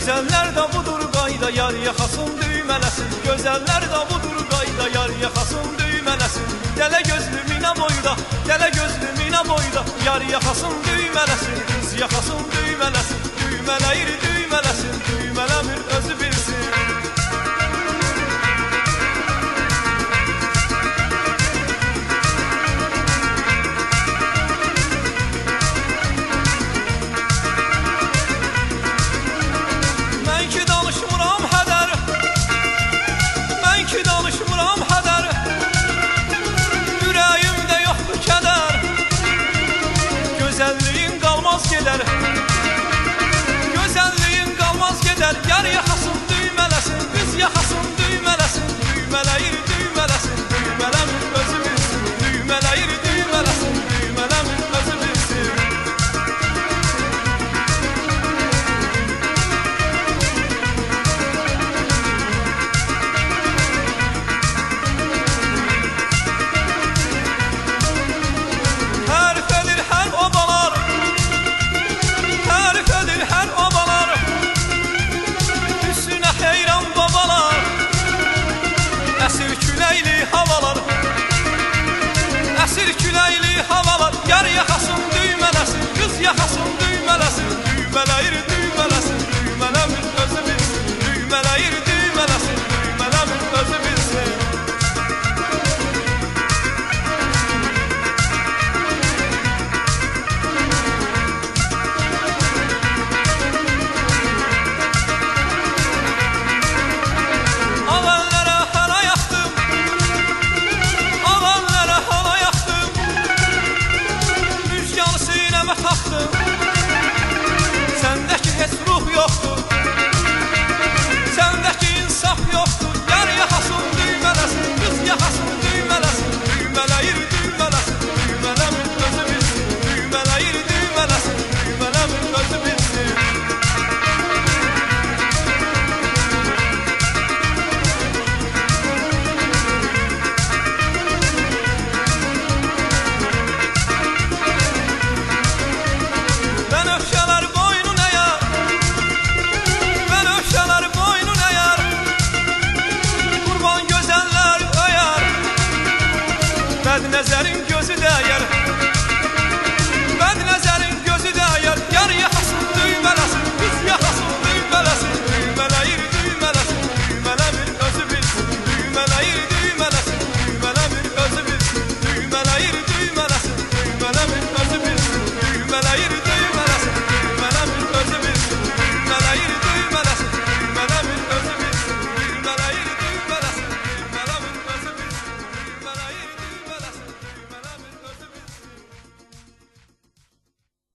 Gözəller də budur qayda, yar yaxasın düymələsin. Gözəller də budur qayda, yar yaxasın düymələsin. Dələ gözlü minə boyda, dələ gözlü minə boyda, yar yaxasın düymələsin, qız yaxasın düymələsin. Düymələyir düymələsin, düymələmir özü bilsin. Gözəlliyin qalmaz gedər, gözəlliyin qalmaz gedər. Yar yaxasın düymələsin, qız yaxasın düymələsin. Düymələyir düymələsin, düymələmir özü bilsin. Düymələyir düymələsin, düymələmir özü bilsin. Əsir küləkli havalar, əsir küləkli havalar. Yar yaxasın düymələsin, qız yaxasın düymələsin. Düymələyir